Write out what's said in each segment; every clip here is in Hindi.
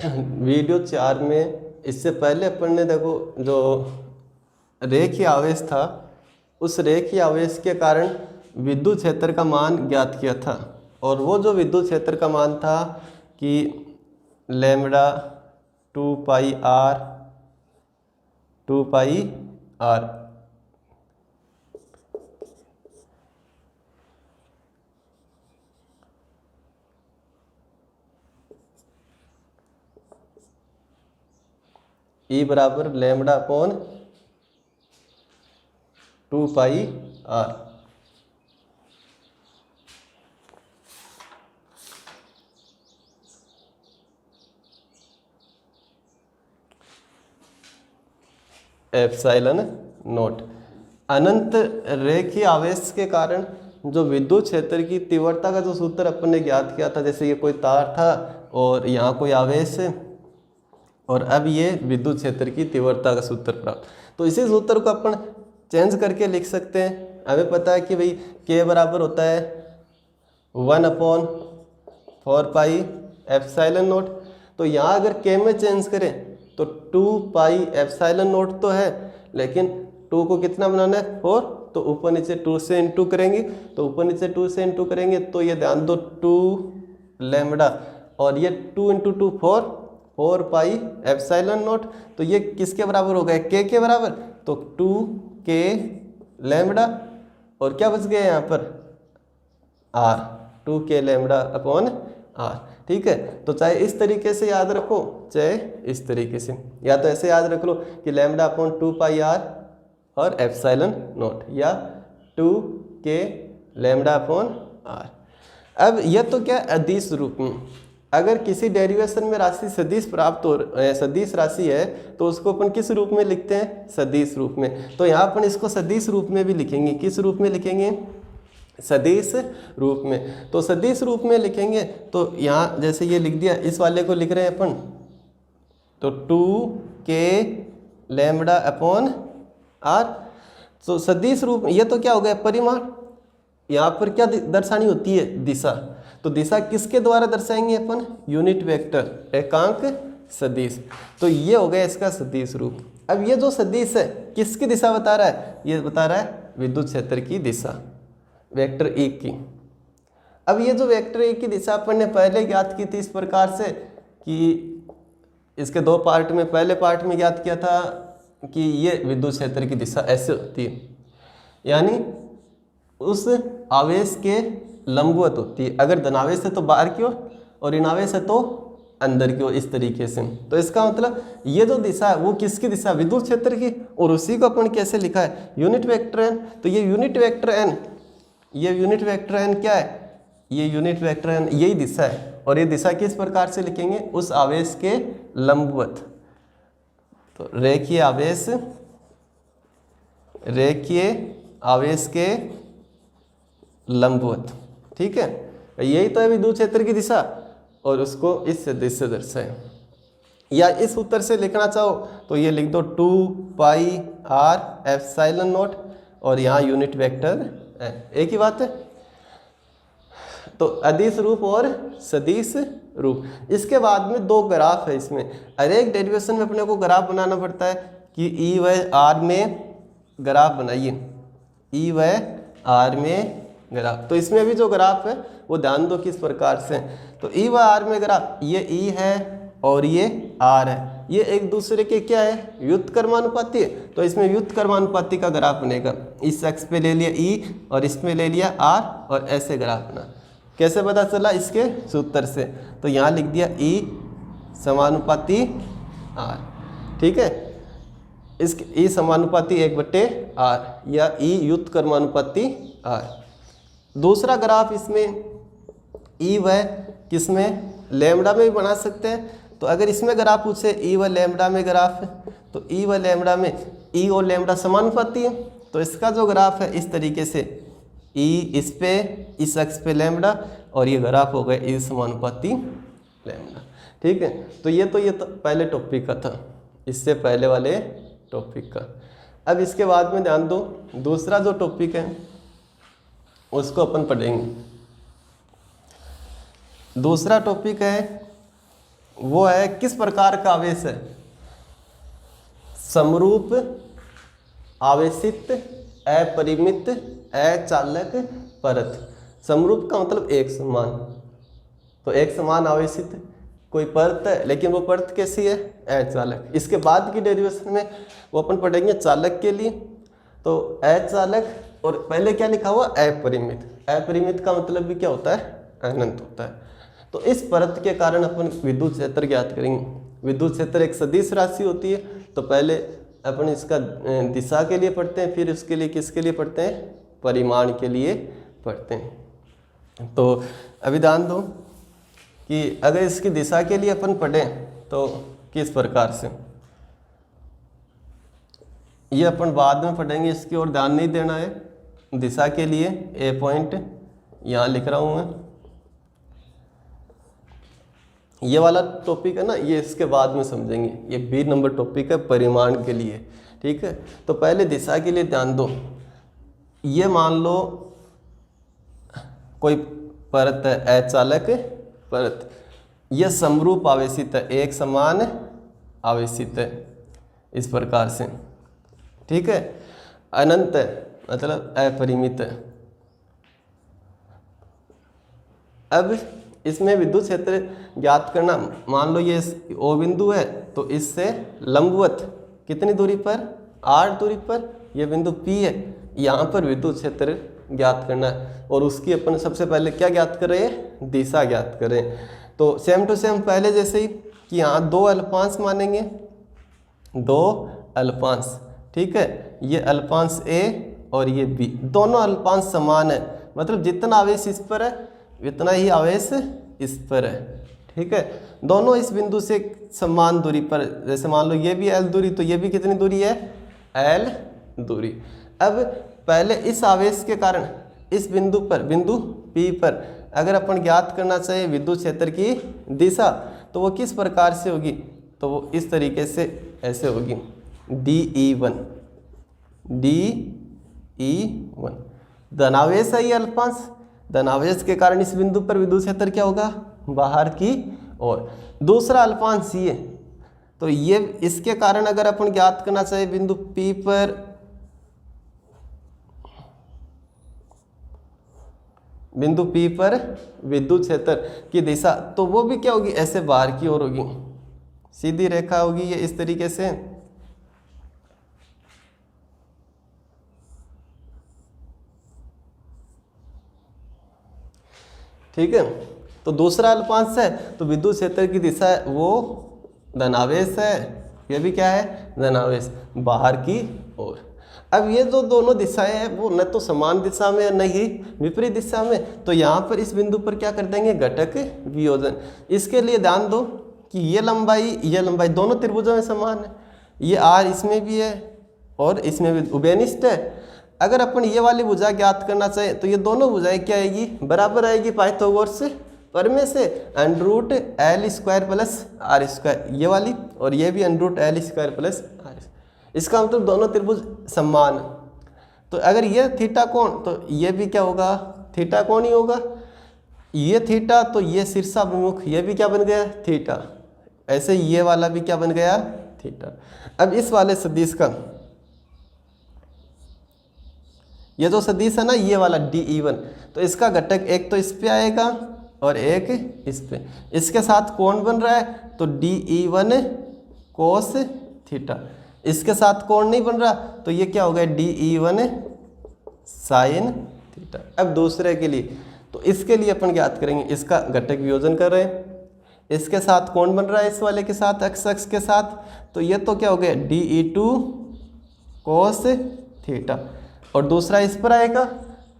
वीडियो 4 में इससे पहले अपन ने देखो जो रेखीय आवेश था, उस रेखीय आवेश के कारण विद्युत क्षेत्र का मान ज्ञात किया था। और वो जो विद्युत क्षेत्र का मान था कि लैम्बडा 2 पाई आर ई बराबर lambda upon 2 pi r. Epsilon naught. अनंत रेखीय आवेश के कारण जो विद्युत क्षेत्र की तीव्रता का जो सूत्र अपन ने ज्ञात किया था, जैसे ये कोई तार था और यहाँ कोई आवेश है और अब ये विद्युत क्षेत्र की तीव्रता का सूत्र प्राप्त। तो इसी सूत्र को अपन चेंज करके लिख सकते हैं। हमें पता है कि भाई K बराबर होता है 1/4 पाई एप्सिलॉन नॉट। तो यहाँ अगर K में चेंज करें तो 2 पाई एप्सिलॉन नॉट तो है, लेकिन 2 को कितना बनाना है 4, तो ऊपर नीचे 2 से इंटू करेंगे, तो ऊपर नीचे 2 से इंटू करेंगे तो ये ध्यान दो 2 लैम्बडा और ये 2 × 2 4 पाई एप्सिलॉन नॉट। तो ये किसके बराबर हो गया K के बराबर, तो 2K लैम्बडा और क्या बच गया यहाँ पर R, 2K lambda upon R। ठीक है, तो चाहे इस तरीके से याद रखो चाहे इस तरीके से, या तो ऐसे याद रख लो कि लैम्बडा अपॉन 2 पाई R और एप्सिलॉन नॉट, या 2K लैम्बडा अपॉन R। अब यह तो क्या अदिश रूप में, अगर किसी डेरिवेशन में राशि सदिश प्राप्त हो सदिश राशि है तो उसको अपन किस रूप में लिखते हैं, सदिश रूप में। तो यहाँ अपन इसको सदिश रूप में भी लिखेंगे। किस रूप में लिखेंगे, सदिश रूप में। तो सदिश रूप में लिखेंगे तो यहाँ जैसे ये लिख दिया, इस वाले को लिख रहे हैं अपन, तो 2K लैम्बडा अपॉन R। तो सदिश रूप, ये तो क्या हो गया परिमाण, यहाँ पर क्या दर्शानी होती है दिशा, तो दिशा किसके द्वारा दर्शाएंगे अपन, यूनिट वेक्टर एकांक सदिश। तो ये हो गया इसका सदिश रूप। अब ये जो सदिश है किसकी दिशा बता रहा है, ये बता रहा है विद्युत क्षेत्र की दिशा, वेक्टर ए की। अब ये जो वेक्टर ए की दिशा अपन ने पहले ज्ञात की थी इस प्रकार से कि इसके 2 पार्ट में, पहले पार्ट में ज्ञात किया था कि ये विद्युत क्षेत्र की दिशा ऐसे होती है, यानी उस आवेश के लंबवत होती है। अगर धनावेश है तो बाहर की ओर और ऋणावेश है तो अंदर की ओर, इस तरीके से। तो इसका मतलब ये जो दिशा है वो किसकी दिशा, विद्युत क्षेत्र की। और उसी को अपन कैसे लिखा है, यूनिट वेक्टर एन। तो ये यूनिट वेक्टर एन, ये यूनिट वेक्टर एन क्या है, ये यूनिट वेक्टर एन यही दिशा है। और ये दिशा किस प्रकार से लिखेंगे, उस आवेश के लंबवत। तो रेखीय आवेश के लंबवत। ठीक है, यही तो है विद्युत क्षेत्र की दिशा, और उसको इस सदिश से दर्शाएं। या इस उत्तर से लिखना चाहो तो ये लिख दो 2 पाई R एप्सिलॉन नॉट और यहाँ यूनिट वेक्टर है, एक ही बात है। तो अदिश रूप और सदिश रूप। इसके बाद में 2 ग्राफ है इसमें। हर एक डेरिवेशन में अपने को ग्राफ बनाना पड़ता है कि E व R में ग्राफ बनाइए, E व R में ग्राफ। तो इसमें भी जो ग्राफ है वो ध्यान दो किस प्रकार से। तो E व R में ग्राफ, ये E है और ये R है, ये एक दूसरे के क्या है, व्युत्क्रमानुपाती है। तो इसमें व्युत्क्रमानुपाती का ग्राफ बनेगा। इस अक्ष पे ले लिया E और इसमें ले लिया R और ऐसे ग्राफ बना। कैसे पता चला, इसके सूत्र से। तो यहाँ लिख दिया E समानुपाती R। ठीक है, इस E समानुपाती 1/R या E व्युत्क्रमानुपाती R। दूसरा ग्राफ इसमें E व किसमें, लैम्बडा में भी बना सकते हैं। तो अगर इसमें ग्राफ पूछे E व लैम्बडा में ग्राफ है, तो E व लैम्बडा में E और लैम्बडा समानुपाती है। तो इसका जो ग्राफ है इस तरीके से, E इस पे, इस अक्ष पे लैम्बडा, और ये ग्राफ हो गया E समानुपाती लैम्बडा। ठीक है, तो ये तो पहले टॉपिक का था, इससे पहले वाले टॉपिक का। अब इसके बाद में ध्यान दो, दूसरा जो टॉपिक है उसको अपन पढ़ेंगे। दूसरा टॉपिक है वो है किस प्रकार का आवेश है? समरूप, आवेशित, अपरिमित, अचालक, परत। समरूप का मतलब एक समान, तो एक समान आवेशित कोई परत है, लेकिन वो परत कैसी है? अचालक। इसके बाद की डेरिवेशन में वो अपन पढ़ेंगे चालक के लिए, तो अचालक, और पहले क्या लिखा हुआ? अपरिमित। अपरिमित का मतलब भी क्या होता है? अनंत होता है। तो इस परत के कारण अपन विद्युत क्षेत्र ज्ञात करेंगे। विद्युत क्षेत्र एक सदिश राशि होती है, तो पहले अपन इसका दिशा के लिए पढ़ते हैं, फिर उसके लिए किसके लिए पढ़ते हैं? परिमाण के लिए पढ़ते हैं। तो अभी ध्यान दो कि अगर इसकी दिशा के लिए अपन पढ़ें तो किस प्रकार से, ये अपन बाद में पढ़ेंगे, इसकी ओर ध्यान नहीं देना है। दिशा के लिए ए पॉइंट यहाँ लिख रहा हूँ मैं, ये वाला टॉपिक है ना, ये इसके बाद में समझेंगे। ये बी नंबर टॉपिक है परिमाण के लिए, ठीक है। तो पहले दिशा के लिए ध्यान दो। ये मान लो कोई परत है, अचालक परत, यह समरूप आवेशित है, एक समान आवेशित है, इस प्रकार से, ठीक है। अनंत है मतलब अपरिमित है। अब इसमें विद्युत क्षेत्र ज्ञात करना, मान लो ये ओ बिंदु है, तो इससे लंबवत कितनी दूरी पर? 8 दूरी पर यह बिंदु P है, यहाँ पर विद्युत क्षेत्र ज्ञात करना है। और उसकी अपन सबसे पहले क्या ज्ञात कर रहे हैं? दिशा ज्ञात करें। तो सेम टू सेम पहले जैसे ही कि यहाँ 2 अल्पांश मानेंगे, 2 अल्पांश, ठीक है। ये अल्पांश A और ये B, दोनों अल्पांश समान है, मतलब जितना आवेश इस पर है इतना ही आवेश इस पर है, ठीक है। दोनों इस बिंदु से समान दूरी पर, जैसे मान लो ये भी L दूरी, तो ये भी कितनी दूरी है? L दूरी। अब पहले इस आवेश के कारण इस बिंदु पर, बिंदु P पर अगर अपन ज्ञात करना चाहिए विद्युत क्षेत्र की दिशा, तो वो किस प्रकार से होगी? तो वो इस तरीके से ऐसे होगी, DE1, DE1। धनावेश है ये अल्पांश, धनावेश के कारण इस बिंदु पर विद्युत क्षेत्र क्या होगा? बाहर की ओर। दूसरा अल्पांश ये, तो ये इसके कारण अगर अपन ज्ञात करना चाहिए बिंदु P पर विद्युत क्षेत्र की दिशा, तो वो भी क्या होगी? ऐसे बाहर की ओर होगी, सीधी रेखा होगी ये इस तरीके से। ठीक है। तो दूसरा अल्पांश है, तो विद्युत क्षेत्र की दिशा है वो धनावेश है, ये भी क्या है? धनावेश, बाहर की ओर। अब ये जो दोनों दिशाएं हैं वो न तो समान दिशा में न ही विपरीत दिशा में, तो यहाँ पर इस बिंदु पर क्या कर देंगे? घटक वियोजन। इसके लिए ध्यान दो कि ये लंबाई दोनों त्रिभुजों में समान है, ये R इसमें भी है और इसमें भी उभयनिष्ठ है। अगर अपन ये वाली भुजा ज्ञात करना चाहे तो ये दोनों भुजाएं क्या आएगी? बराबर आएगी पाइथागोरस प्रमेय से, √L² प्लस R², ये वाली, और ये भी √L² प्लस R²। इसका मतलब दोनों त्रिभुज समान। तो अगर ये थीटा कोण, तो ये भी क्या होगा? थीटा कोण ही होगा। ये थीटा, तो ये शीर्षाभिमुख, ये भी क्या बन गया? थीटा। ऐसे ये वाला भी क्या बन गया? थीटा। अब इस वाले सदिश का, ये जो सदिश है ना ये वाला DE1, तो इसका घटक एक तो इस पे आएगा और एक इस पे। इसके साथ कोण बन रहा है तो DE1 cos थीटा। इसके साथ कोण नहीं बन रहा तो ये क्या हो गया? DE1 sin theta. अब दूसरे के लिए, तो इसके लिए अपन ज्ञात करेंगे, इसका घटक वियोजन कर रहे हैं, इसके साथ कोण बन रहा है इस वाले के साथ, x के साथ, तो ये तो क्या हो गया? DE2 cos theta. और दूसरा इस पर आएगा,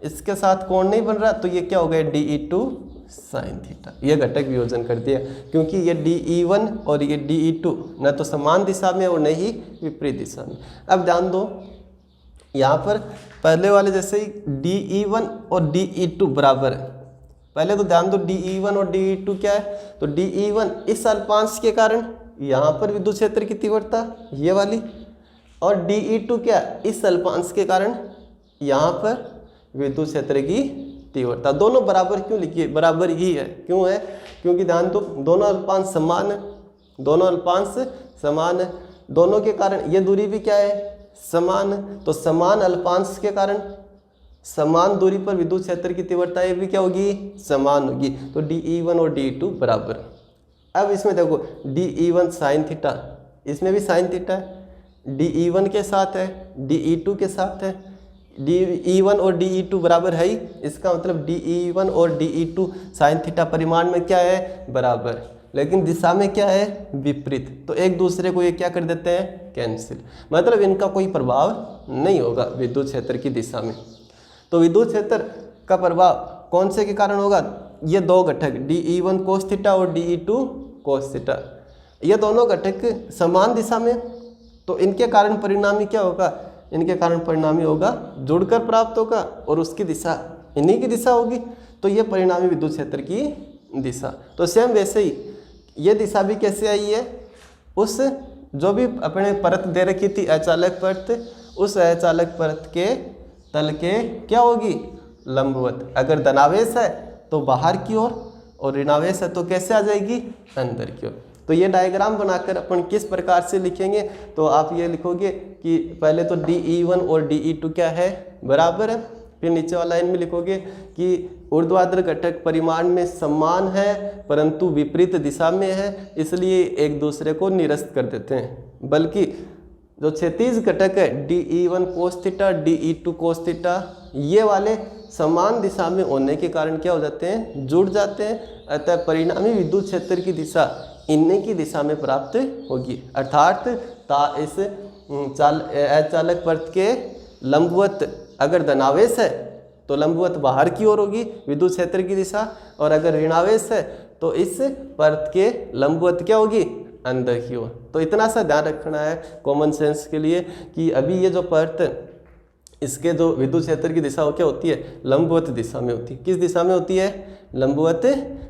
इसके साथ कोण नहीं बन रहा तो ये क्या हो गया? DE2 sin theta. ये घटक वियोजन कर दिया, क्योंकि ये DE1 और ये DE2 न तो समान दिशा में और न ही विपरीत दिशा में। अब ध्यान दो, यहाँ पर पहले वाले जैसे ही DE1 और DE2 बराबर है। पहले तो ध्यान दो DE1 और DE2 क्या है? तो DE1 इस अल्पांश के कारण यहाँ पर विद्युत क्षेत्र की तीव्रता ये वाली, और DE2 क्या? इस अल्पांश के कारण यहाँ पर विद्युत क्षेत्र की तीव्रता। दोनों बराबर क्यों लिखिए? बराबर ही है। क्यों है? क्योंकि ध्यान दो दोनों अल्पांश समान है, दोनों अल्पांश समान है, दोनों के कारण ये दूरी भी क्या है, समान है। तो समान अल्पांश के कारण समान दूरी पर विद्युत क्षेत्र की तीव्रता ये भी क्या होगी, समान होगी। तो dE1 और dE2 बराबर। अब इसमें देखो dE1 साइन थीटा, इसमें भी साइन थीटा है, dE1 के साथ है, dE2 के साथ है, dE1 और dE2 बराबर है ही, इसका मतलब dE1 और dE2 साइन थीटा परिमाण में क्या है, बराबर, लेकिन दिशा में क्या है, विपरीत। तो एक दूसरे को ये क्या कर देते हैं, कैंसिल, मतलब इनका कोई प्रभाव नहीं होगा विद्युत क्षेत्र की दिशा में। तो विद्युत क्षेत्र का प्रभाव कौन से के कारण होगा, ये दो घटक dE1 कोस थीटा और dE2 कोस थीटा, ये दोनों घटक समान दिशा में, तो इनके कारण परिणामी क्या होगा, इनके कारण परिणामी होगा जुड़कर प्राप्त होगा और उसकी दिशा इन्हीं की दिशा होगी, तो ये परिणामी विद्युत क्षेत्र की दिशा। तो सेम वैसे ही ये दिशा भी कैसे आई है, उस जो भी अपने परत दे रखी थी अचालक परत, उस अचालक परत के तल के क्या होगी, लंबवत। अगर धनावेश है तो बाहर की ओर और ऋणावेश है तो कैसे आ जाएगी, अंदर की ओर। तो ये डायग्राम बनाकर अपन किस प्रकार से लिखेंगे, तो आप ये लिखोगे कि पहले तो dE1 और dE2 क्या है, बराबर है, फिर नीचे वाला लाइन में लिखोगे कि ऊर्ध्वाधर घटक परिमाण में समान है परंतु विपरीत दिशा में है, इसलिए एक दूसरे को निरस्त कर देते हैं, बल्कि जो क्षैतिज घटक है dE1 cos theta dE2 cos theta, ये वाले समान दिशा में होने के कारण क्या हो जाते हैं, जुड़ जाते हैं। अतः परिणामी विद्युत क्षेत्र की दिशा इन्हीं की दिशा में प्राप्त होगी, अर्थात इस अचालक परत के लंबवत अगर धनावेश है तो लंबवत बाहर की ओर होगी विद्युत क्षेत्र की दिशा, और अगर ऋणावेश है तो इस परत के लंबवत क्या होगी, अंदर की ओर। तो इतना सा ध्यान रखना है कॉमन सेंस के लिए कि अभी ये जो परत इसके जो विद्युत क्षेत्र की दिशा क्या होती है, लंबवत दिशा में होती है। किस दिशा में होती है, लंबवत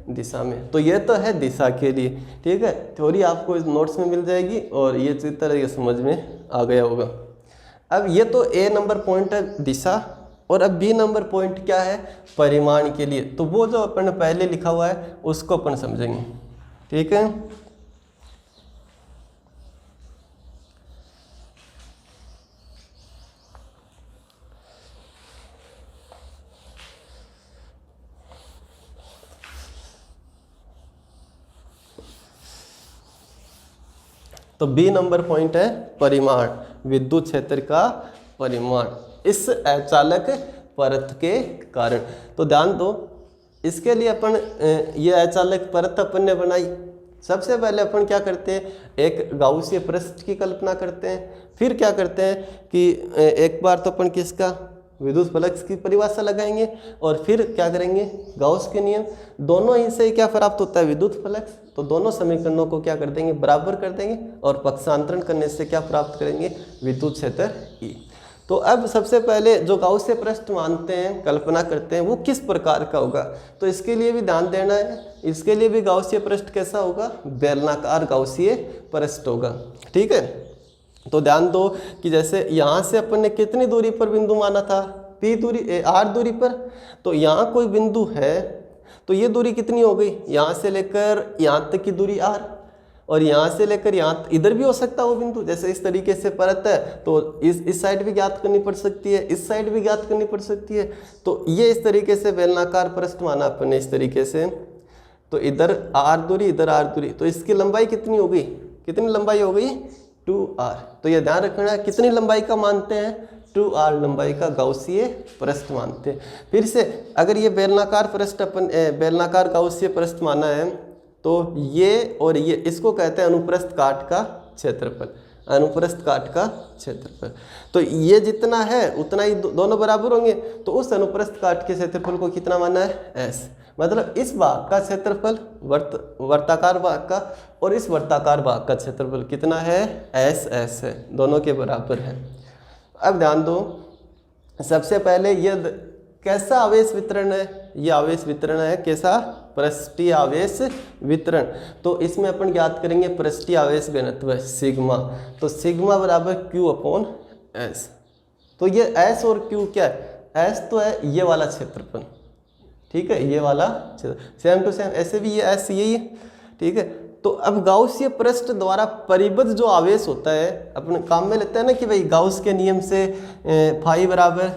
दिशा में। तो ये तो है दिशा के लिए, ठीक है। थ्योरी आपको इस नोट्स में मिल जाएगी और ये चित्र ये समझ में आ गया होगा। अब ये तो ए नंबर पॉइंट है दिशा, और अब बी नंबर पॉइंट क्या है, परिमाण के लिए। तो वो जो अपन पहले लिखा हुआ है उसको अपन समझेंगे, ठीक है। तो बी नंबर पॉइंट है परिमाण, विद्युत क्षेत्र का परिमाण इस अचालक परत के कारण। तो ध्यान दो, इसके लिए अपन ये अचालक परत अपन ने बनाई। सबसे पहले अपन क्या करते हैं, एक गाउसीय पृष्ठ की कल्पना करते हैं, फिर क्या करते हैं कि एक बार तो अपन किसका, विद्युत फ्लक्स की परिभाषा लगाएंगे, और फिर क्या करेंगे, गाउस के नियम। दोनों ही से क्या प्राप्त होता है, विद्युत फ्लक्स। तो दोनों समीकरणों को क्या कर देंगे, बराबर कर देंगे, और पक्षांतरण करने से क्या प्राप्त करेंगे, विद्युत क्षेत्र ई। तो अब सबसे पहले जो गाउसीय पृष्ठ मानते हैं, कल्पना करते हैं, वो किस प्रकार का होगा। तो इसके लिए भी ध्यान देना है, इसके लिए भी गाउसीय पृष्ठ कैसा होगा, बेलनाकार गाउसीय पृष्ठ होगा, ठीक है। तो ध्यान दो कि जैसे यहाँ से अपन ने कितनी दूरी पर बिंदु माना था, पी दूरी आर दूरी पर। तो यहाँ कोई बिंदु है तो ये दूरी कितनी हो गई, यहाँ से लेकर यहाँ तक की दूरी आर, और यहाँ से लेकर यहाँ इधर भी हो सकता है वो बिंदु। जैसे इस तरीके से परत है तो इस साइड भी ज्ञात करनी पड़ सकती है, इस साइड भी ज्ञात करनी पड़ सकती है। तो ये इस तरीके से बेलनाकार पृष्ठ माना अपन ने इस तरीके से। तो इधर आर दूरी, इधर आर दूरी, तो इसकी लंबाई कितनी हो गई, कितनी लंबाई हो गई, 2r। तो ये ध्यान रखना है कितनी लंबाई का मानते हैं, 2r लंबाई का गाउसीय पृष्ठ मानते हैं। फिर से अगर ये बेलनाकार पृष्ठ अपन बेलनाकार गाउसीय पृष्ठ माना है तो ये और ये, इसको कहते हैं अनुप्रस्थ काट का क्षेत्रफल, अनुप्रस्थ काट का क्षेत्रफल। तो ये जितना है उतना ही दोनों बराबर होंगे। तो उस अनुप्रस्थ काट के क्षेत्रफल को कितना माना है, s। मतलब इस भाग का क्षेत्रफल वर्ताकार भाग का, और इस वर्ताकार भाग का क्षेत्रफल कितना है, s है, दोनों के बराबर है। अब ध्यान दो, सबसे पहले ये कैसा आवेश वितरण है, ये आवेश वितरण है कैसा, पृष्ठीय आवेश वितरण। तो इसमें अपन ज्ञात करेंगे पृष्ठीय आवेश घनत्व सिग्मा। तो सिग्मा बराबर Q/S। तो ये S और Q क्या है, S तो है ये वाला क्षेत्रफल, ठीक है, ये वाला सेम टू सेम ऐसे भी ये एस यही है, ठीक है। तो अब गाउसीय पृष्ठ द्वारा परिबद्ध जो आवेश होता है अपने काम में लेते हैं ना कि भाई गाउस के नियम से फाई बराबर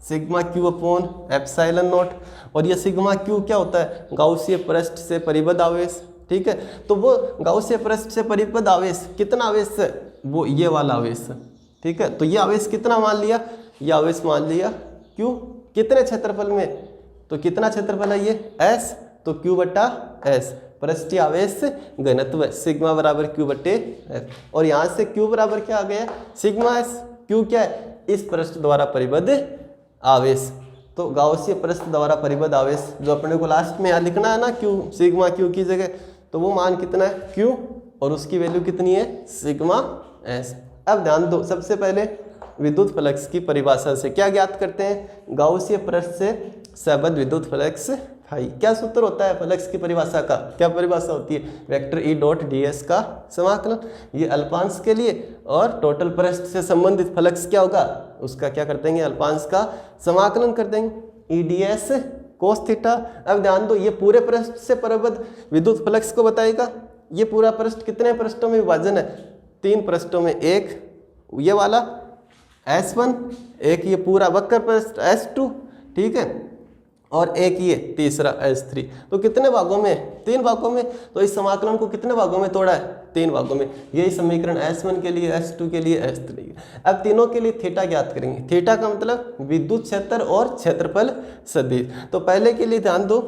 sigma Q upon epsilon not, और ये सिग्मा क्यू क्या होता है, गाउसीय पृष्ठ से परिबद्ध आवेश, ठीक है। तो वो गाउसीय पृष्ठ से परिबद्ध आवेश कितना आवेश है, वो ये वाला आवेश है, ठीक है। तो ये आवेश कितना मान लिया, ये आवेश मान लिया क्यू, कितने क्षेत्रफल में, तो कितना क्षेत्रफल है ये एस, तो क्यू बटा एस, पृष्ठीय आवेश घनत्व सिग्मा बराबर क्यू बटे एफ, और यहाँ से क्यू बराबर क्या आ गया सिग्मा एस, क्यू क्या है इस पृष्ठ द्वारा परिबद्ध आवेश। तो गाउसीय पृष्ठ द्वारा परिबद्ध आवेश जो अपने को लास्ट में यहाँ लिखना है ना क्यू, सिग्मा क्यू की जगह, तो वो मान कितना है क्यू, और उसकी वैल्यू कितनी है सिग्मा एस। अब ध्यान दो, सबसे पहले विद्युत फ्लक्स की परिभाषा से क्या ज्ञात करते हैं, गाउसीय पृष्ठ से सबद्ध विद्युत फ्लक्स फाई। क्या सूत्र होता है फ्लक्स की परिभाषा का, क्या परिभाषा होती है, vector E dot D S का समाकलन, ये अल्पांश के लिए, और टोटल पृष्ठ से संबंधित फ्लक्स क्या होगा उसका क्या कर देंगे, अल्पांश का समाकलन कर देंगे, E D S cos theta. अब ध्यान दो, ये पूरे पृष्ठ से परिबद्ध विद्युत फ्लक्स को बताएगा। ये पूरा पृष्ठ कितने पृष्ठों में विभाजन है, 3 पृष्ठों में, एक ये वाला S1, एक ये पूरा वक्र पृष्ठ S2, ठीक है, और एक ये तीसरा S3। तो कितने भागों में, 3 भागों में। तो इस समाकलन को कितने भागों में तोड़ा है, 3 भागों में। यही समीकरण S1 के लिए, S2 के लिए, S3। अब तीनों के लिए थीटा ज्ञात करेंगे। थीटा का मतलब विद्युत क्षेत्र और क्षेत्रफल सदिश। तो पहले के लिए ध्यान दो,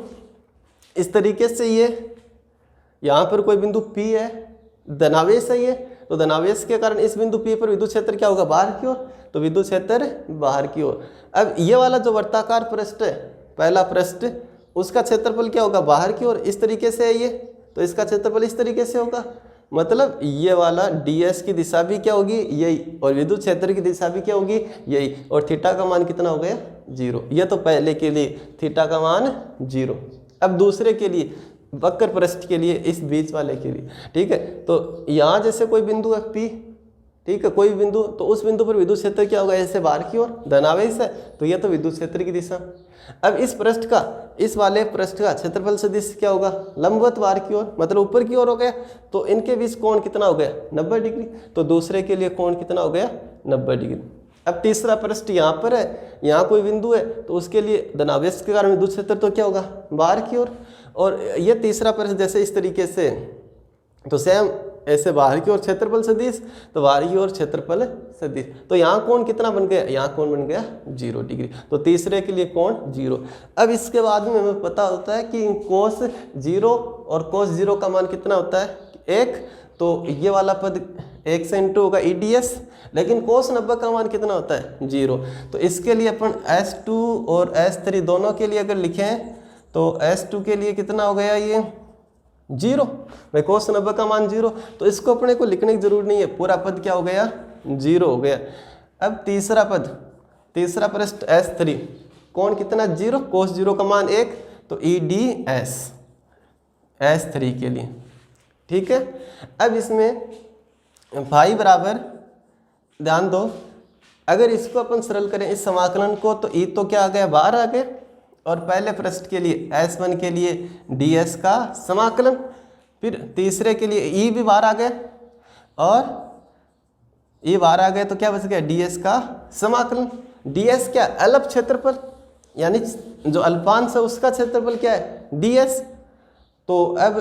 इस तरीके से ये यहाँ पर कोई बिंदु P है, धनावेश है ये, तो धनावेश के कारण इस बिंदु P पर विद्युत क्षेत्र क्या होगा बाहर की ओर, तो विद्युत क्षेत्र बाहर की ओर। अब ये वाला जो वर्ताकार पृष्ठ है, पहला पृष्ठ, उसका क्षेत्रफल क्या होगा बाहर की ओर, इस तरीके से है ये, तो इसका क्षेत्रफल इस तरीके से होगा। मतलब ये वाला ds की दिशा भी क्या होगी यही, और विद्युत क्षेत्र की दिशा भी क्या होगी यही, और थीटा का मान कितना हो गया 0। ये तो पहले के लिए थीटा का मान 0। अब दूसरे के लिए, वक्र पृष्ठ के लिए, इस बीच वाले के लिए, ठीक है। तो यहाँ जैसे कोई बिंदु है P, ठीक है, कोई बिंदु, तो उस बिंदु पर विद्युत क्षेत्र क्या होगा ऐसे बाहर की ओर, धनावेश है, तो यह तो विद्युत क्षेत्र की दिशा। अब इस पृष्ठ का, इस वाले पृष्ठ का क्षेत्रफल सदिश क्या होगा लंबवत बाहर की ओर, मतलब ऊपर की ओर हो गया, तो इनके बीच कोण कितना हो गया 90 डिग्री। तो दूसरे के लिए कोण कितना हो गया 90 डिग्री। अब तीसरा पृष्ठ यहाँ पर है, यहाँ कोई बिंदु है, तो उसके लिए धनावेश के कारण विद्युत क्षेत्र तो क्या होगा बाहर की ओर, और ये तीसरा पृष्ठ जैसे इस तरीके से, तो सेम ऐसे बाहर की ओर क्षेत्रफल सदिश, तो बाहर की ओर क्षेत्रफल सदिश। तो यहाँ कोण कितना बन गया, यहाँ कोण बन गया 0 डिग्री। तो तीसरे के लिए कोण 0। अब इसके बाद में हमें पता होता है कि कोस 0 और कोस 0 का मान कितना होता है 1, तो ये वाला पद 1 से इंटू होगा EDS, लेकिन कोस 90 का मान कितना होता है 0। तो इसके लिए अपन S2 और S3 दोनों के लिए अगर लिखें, तो S2 के लिए कितना हो गया ये 0, भाई कोस 90 का मान 0, तो इसको अपने को लिखने की जरूरत नहीं है, पूरा पद क्या हो गया 0 हो गया। अब तीसरा पद, तीसरा पृष्ठ S3, कोण कितना 0, कोस 0 का मान 1, तो EDS S3 के लिए, ठीक है। अब इसमें फाई बराबर, ध्यान दो, अगर इसको अपन सरल करें इस समाकलन को, तो E तो क्या आ गया बाहर आ गया, और पहले पृष्ठ के लिए S1 के लिए ds का समाकलन, फिर तीसरे के लिए E भी बाहर आ गया, और E बाहर आ गया तो क्या बच गया ds का समाकलन। ds क्या अल्प क्षेत्रफल, यानी जो अल्पांश है उसका क्षेत्रफल क्या है ds। तो अब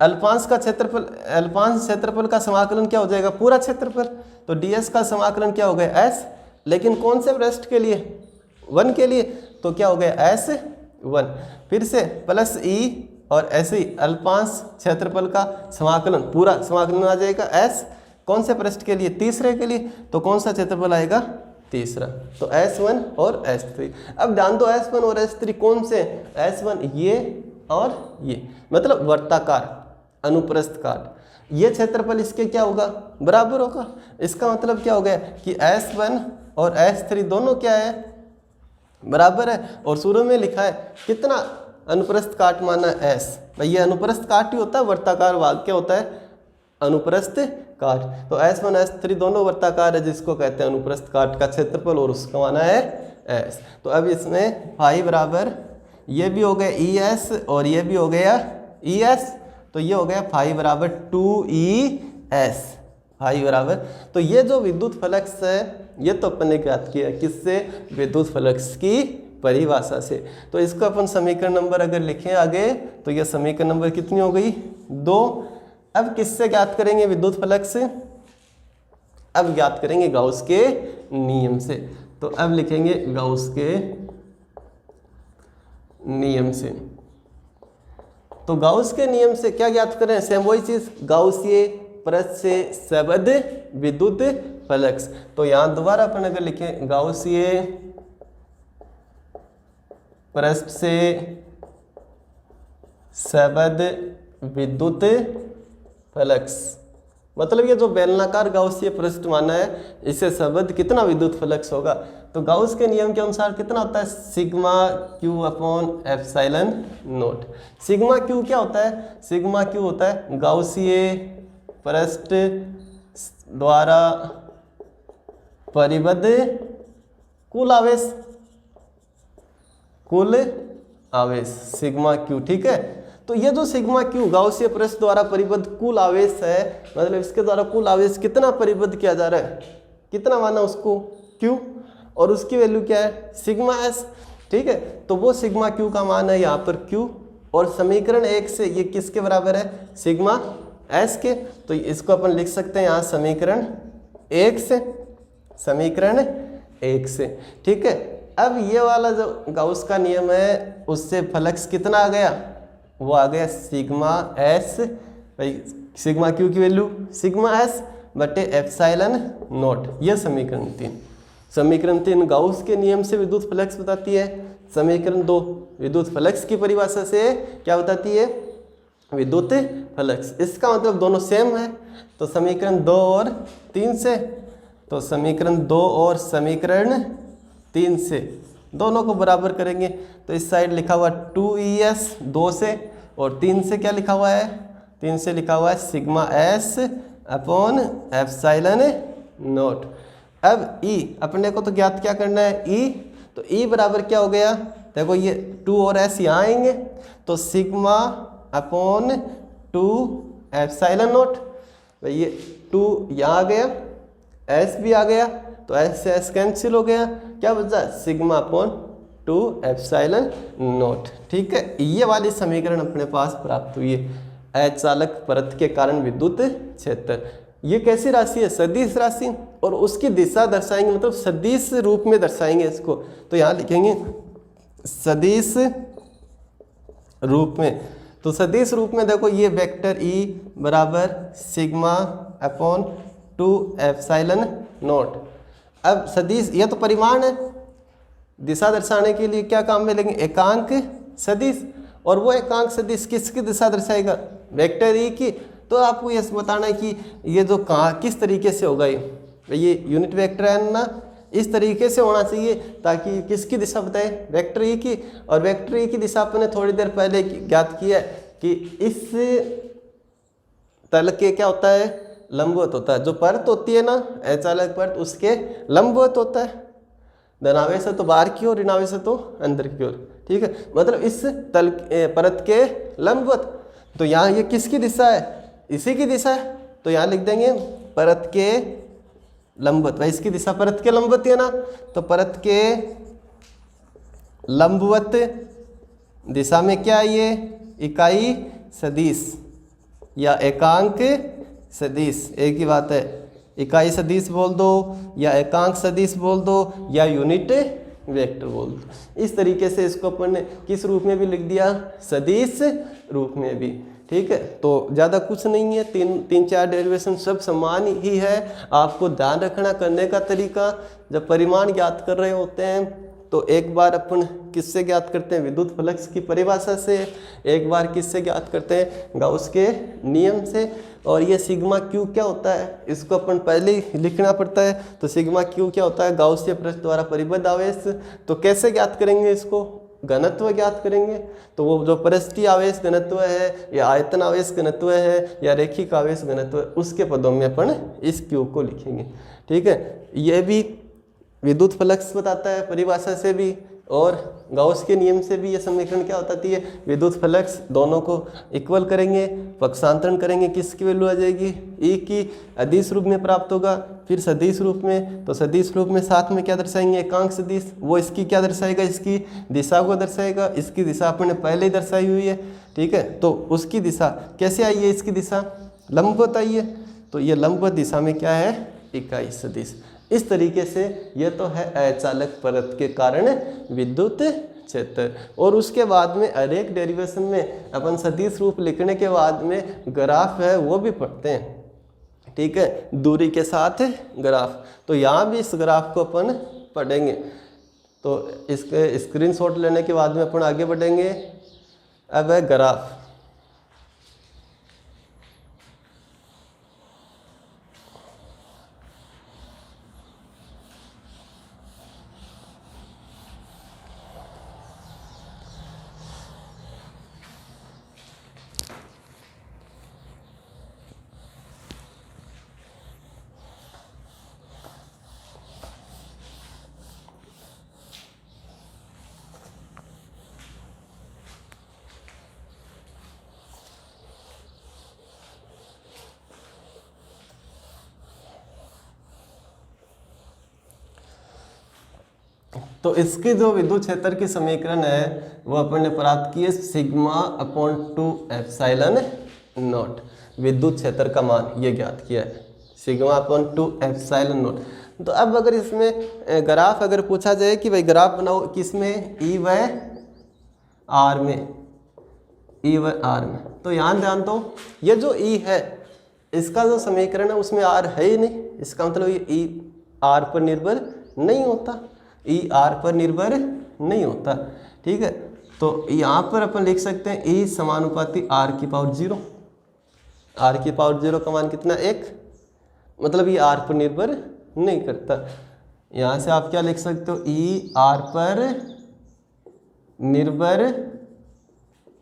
अल्पांश का क्षेत्रफल, अल्पांश क्षेत्रफल का समाकलन क्या हो जाएगा पूरा क्षेत्रफल, तो ds का समाकलन क्या हो गया s, लेकिन कौन से पृष्ठ के लिए 1 के लिए, तो क्या हो गया S1, फिर से प्लस E, और ऐसे ही अल्पांश क्षेत्रफल का समाकलन, पूरा समाकलन आ जाएगा S, कौन से पृष्ठ के लिए तीसरे के लिए, तो कौन सा क्षेत्रफल आएगा तीसरा, तो S1 और S3। अब ध्यान दो S1 और S3 कौन से, S1 ये और ये, मतलब वर्ताकार अनुप्रस्थ काट, ये क्षेत्रफल इसके क्या होगा बराबर होगा। इसका मतलब क्या हो गया कि S1 और S3 दोनों क्या है बराबर है, और शुरू में लिखा है कितना अनुप्रस्थ काट माना S, भाई ये अनुप्रस्थ काट ही होता है, वर्ताकार भाग क्या होता है अनुप्रस्थ काट। तो S1 S3 दोनों वर्ताकार है, जिसको कहते हैं अनुप्रस्थ काट का क्षेत्रफल, और उसका माना है S। तो अब इसमें फाई बराबर ये भी हो गया ई एस और ये भी हो गया ई एस, तो ये हो गया फाई बराबर 2ES, फाई बराबर। तो ये जो विद्युत फ्लक्स है ये तो अपन ने ज्ञात किया किससे, विद्युत फ्लक्स की परिभाषा से। तो इसको अपन समीकरण नंबर अगर लिखें आगे तो ये समीकरण नंबर कितनी हो गई, 2। अब किससे ज्ञात करेंगे विद्युत फ्लक्स, अब ज्ञात करेंगे गाउस के नियम से। तो अब लिखेंगे गाउस के नियम से। तो गाउस के नियम से क्या ज्ञात करें, सेम वही चीज, गाउसीय पृष्ठ से सबद विद्युत फ्लक्स। तो यहां दोबारा अपन अगर लिखें गाउसीय पृष्ठ से सबद विद्युत फ्लक्स, मतलब ये जो बेलनाकार गाउसीय पृष्ठ माना है इससे सबद कितना विद्युत फ्लक्स होगा। तो गाउस के नियम के अनुसार कितना होता है, sigma Q upon epsilon not. Sigma Q क्या होता है, सिग्मा क्यू होता है गाउसीय पृष्ठ द्वारा परिबद्ध कुल आवेश, कुल आवेश सिग्मा क्यू, ठीक है। तो ये जो सिग्मा क्यू गाउसीय पृष्ठ द्वारा परिबद्ध कुल आवेश है, मतलब इसके द्वारा कुल आवेश कितना परिबद्ध किया जा रहा है, कितना माना उसको क्यू, और उसकी वैल्यू क्या है सिग्मा एस, ठीक है। तो वो सिग्मा क्यू का मान है यहाँ पर क्यू, और समीकरण 1 से ये किसके बराबर है, सिग्मा एस के। तो इसको अपन लिख सकते हैं यहाँ समीकरण 1 से, समीकरण 1 से, ठीक है। अब ये वाला जो गाउस का नियम है उससे फ्लक्स कितना आ गया, वो आ गया सिग्मा एस, भाई सिग्मा क्यू की वैल्यू सिग्मा एस बटे एप्सिलॉन नॉट। ये समीकरण 3। समीकरण 3 गाउस के नियम से विद्युत फ्लक्स बताती है। समीकरण 2 विद्युत फ्लक्स की परिभाषा से क्या बताती है, विद्युत फ्लक्स। इसका मतलब दोनों सेम है। तो समीकरण 2 और 3 से, तो समीकरण 2 और समीकरण 3 से दोनों को बराबर करेंगे। तो इस साइड लिखा हुआ 2ES 2 से, और 3 से क्या लिखा हुआ है, 3 से लिखा हुआ है sigma S upon epsilon not. अब E अपने को तो ज्ञात क्या करना है, E, तो E बराबर क्या हो गया, देखो ये 2 और S यहाँ आएंगे, तो सिग्मा अपॉन 2 एप्सिलॉन नॉट, भाई ये 2 यहाँ आ गया, S भी आ गया, तो S से S कैंसिल हो गया, क्या बचा सिग्मा अपॉन 2 एप्सिलॉन नॉट, ठीक है। ये वाली समीकरण अपने पास प्राप्त हुई है। अचालक परत के कारण विद्युत क्षेत्र, ये कैसी राशि है, सदिश राशि, और उसकी दिशा दर्शाएंगे, मतलब सदिश रूप में दर्शाएंगे इसको। तो यहाँ लिखेंगे सदिश रूप में। तो सदिश रूप में देखो ये वेक्टर E बराबर सिग्मा अपॉन 2 एप्सिलॉन नॉट। अब सदिश, यह तो परिमाण है, दिशा दर्शाने के लिए क्या काम में लेंगे, एकांक सदिश, और वो एकांक सदिश किसकी दिशा दर्शाएगा, वेक्टर E की। तो आपको ये बताना है कि ये जो कहाँ किस तरीके से होगा, ये यूनिट वेक्टर है ना, इस तरीके से होना चाहिए ताकि किसकी दिशा बताए, वेक्टर E की। और वेक्टर E की दिशा आपने थोड़ी देर पहले ज्ञात किया है कि इस तल के क्या होता है, लंबवत होता है। जो परत होती है ना अचालक परत, उसके लंबवत होता है, धनावेश है तो बाहर की ओर, ऋणावेश है तो अंदर की ओर, ठीक है। मतलब इस तल परत के लंबवत। तो यहाँ ये किसकी दिशा है, इसी की दिशा है, तो यहाँ लिख देंगे परत के लंबवत। भाई इसकी दिशा परत के लंबवत है ना, तो परत के लंबवत दिशा में क्या है, ये इकाई सदिश या एकांक सदिश, एक ही बात है। इकाई सदिश बोल दो या एकांक सदिश बोल दो या यूनिट वेक्टर बोल दो। इस तरीके से इसको अपन ने किस रूप में भी लिख दिया, सदिश रूप में भी, ठीक है। तो ज़्यादा कुछ नहीं है, तीन चार डेरिवेशन सब समान ही है। आपको ध्यान रखना करने का तरीका, जब परिमाण ज्ञात कर रहे होते हैं तो एक बार अपन किससे ज्ञात करते हैं, विद्युत फ्लक्स की परिभाषा से, एक बार किससे ज्ञात करते हैं, गाउस के नियम से। और ये सिग्मा क्यू क्या होता है, इसको अपन पहले ही लिखना पड़ता है। तो सिग्मा क्यू क्या होता है, गाउसीय पृष्ठ द्वारा परिबद्ध आवेश। तो कैसे ज्ञात करेंगे इसको, घनत्व ज्ञात करेंगे। तो वो जो पृष्ठीय आवेश घनत्व है या आयतन आवेश घनत्व है या रेखिक आवेश घनत्व है, उसके पदों में अपन इस क्यू को लिखेंगे, ठीक है। ये भी विद्युत फ्लक्स बताता है परिभाषा से भी, और गाउस के नियम से भी ये समीकरण क्या बताती है, विद्युत फ्लक्स दोनों को इक्वल करेंगे, पक्षांतरण करेंगे, किसकी वैल्यू आ जाएगी, ई की अदिश रूप में प्राप्त होगा, फिर सदिश रूप में, तो सदिश रूप में साथ में क्या दर्शाएंगे, एकांक सदिश, वो इसकी क्या दर्शाएगा, इसकी दिशा को दर्शाएगा, इसकी दिशा अपने पहले ही दर्शाई हुई है, ठीक है। तो उसकी दिशा कैसे आई है, इसकी दिशा लंबवत आई है, तो ये लंबवत दिशा में क्या है, इकाई सदिश। इस तरीके से ये तो है अचालक परत के कारण विद्युत क्षेत्र। और उसके बाद में हर एक डेरिवेशन में अपन सदिश रूप लिखने के बाद में ग्राफ है वो भी पढ़ते हैं, ठीक है, दूरी के साथ ग्राफ। तो यहाँ भी इस ग्राफ को अपन पढ़ेंगे। तो इसके स्क्रीनशॉट लेने के बाद में अपन आगे बढ़ेंगे। अब है ग्राफ। तो इसकी जो विद्युत क्षेत्र की समीकरण है वो अपन ने प्राप्त की है सिग्मा अपॉन 2 एप्सिलॉन नॉट। विद्युत क्षेत्र का मान ये ज्ञात किया है, सिग्मा अपॉन 2 एप्सिलॉन नॉट। तो अब अगर इसमें ग्राफ अगर पूछा जाए कि भाई ग्राफ बनाओ किसमें, ई व आर में, ई व आर में, तो यहाँ ध्यान दो ये जो ई है इसका जो समीकरण है उसमें आर है ही नहीं, इसका मतलब ये ई आर पर निर्भर नहीं होता, ई आर पर निर्भर नहीं होता, ठीक है। तो यहाँ पर अपन लिख सकते हैं ई समानुपाती आर की पावर 0। आर की पावर 0 का मान कितना, 1, मतलब ये आर पर निर्भर नहीं करता। यहाँ से आप क्या लिख सकते हो, ई आर पर निर्भर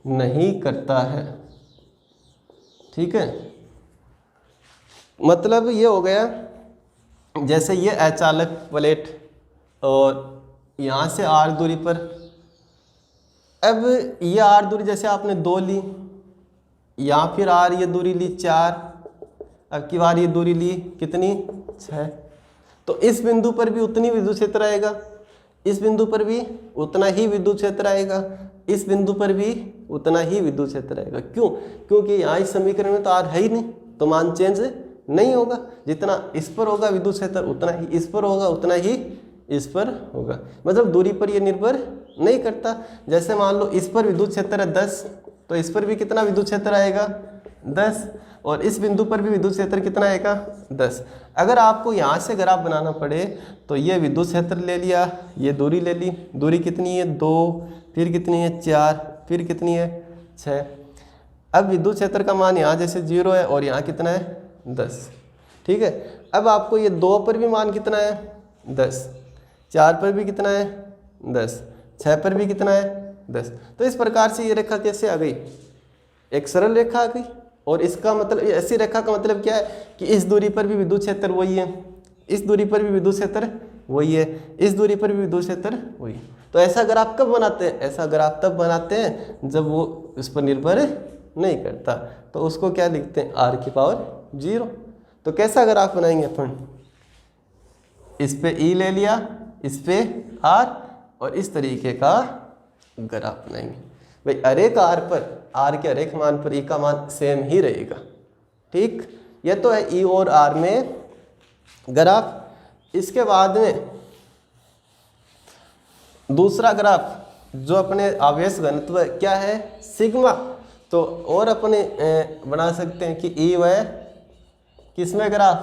नहीं करता है, ठीक है। मतलब ये हो गया जैसे ये अचालक प्लेट और यहाँ से आर दूरी पर, अब ये आर दूरी जैसे आपने 2 ली, यहाँ फिर आर ये दूरी ली 4, अब की बार ये दूरी ली कितनी, 6। तो इस बिंदु पर भी उतनी विद्युत क्षेत्र आएगा, इस बिंदु पर भी उतना ही विद्युत क्षेत्र आएगा, इस बिंदु पर भी उतना ही विद्युत क्षेत्र आएगा। क्यों, क्योंकि यहाँ इस समीकरण में तो आर है ही नहीं, तो मान चेंज नहीं होगा। जितना इस पर होगा विद्युत क्षेत्र उतना ही इस पर होगा, उतना ही इस पर होगा, मतलब दूरी पर ये निर्भर नहीं करता। जैसे मान लो इस पर विद्युत क्षेत्र है 10, तो इस पर भी कितना विद्युत क्षेत्र आएगा, 10, और इस बिंदु पर भी विद्युत क्षेत्र कितना आएगा, 10। अगर आपको यहाँ से ग्राफ बनाना पड़े तो ये विद्युत क्षेत्र ले लिया, ये दूरी ले ली, दूरी कितनी है 2, फिर कितनी है 4, फिर कितनी है 6। अब विद्युत क्षेत्र का मान यहाँ जैसे 0 है और यहाँ कितना है 10, ठीक है। अब आपको ये 2 पर भी मान कितना है 10, 4 पर भी कितना है 10, 6 पर भी कितना है 10। तो इस प्रकार से ये रेखा कैसे आ गई, एक सरल रेखा आ गई। और इसका मतलब ऐसी रेखा का मतलब क्या है कि इस दूरी पर भी विद्युत क्षेत्र वही है, इस दूरी पर भी विद्युत क्षेत्र वही है, इस दूरी पर भी विद्युत क्षेत्र वही है। तो ऐसा ग्राफ कब बनाते हैं, ऐसा ग्राफ तब बनाते हैं जब वो उस पर निर्भर नहीं करता, तो उसको क्या लिखते हैं, आर की पावर 0। तो कैसा ग्राफ बनाएंगे अपन, इस पे ई ले लिया, इस पे आर, और इस तरीके का ग्राफ बनाएंगे। भाई हरेक आर पर, आर के हरेक मान पर ई का मान सेम ही रहेगा, ठीक। ये तो है ई और आर में ग्राफ। इसके बाद में दूसरा ग्राफ जो अपने आवेश घनत्व क्या है, सिग्मा। तो और अपने बना सकते हैं कि ई व किस में ग्राफ,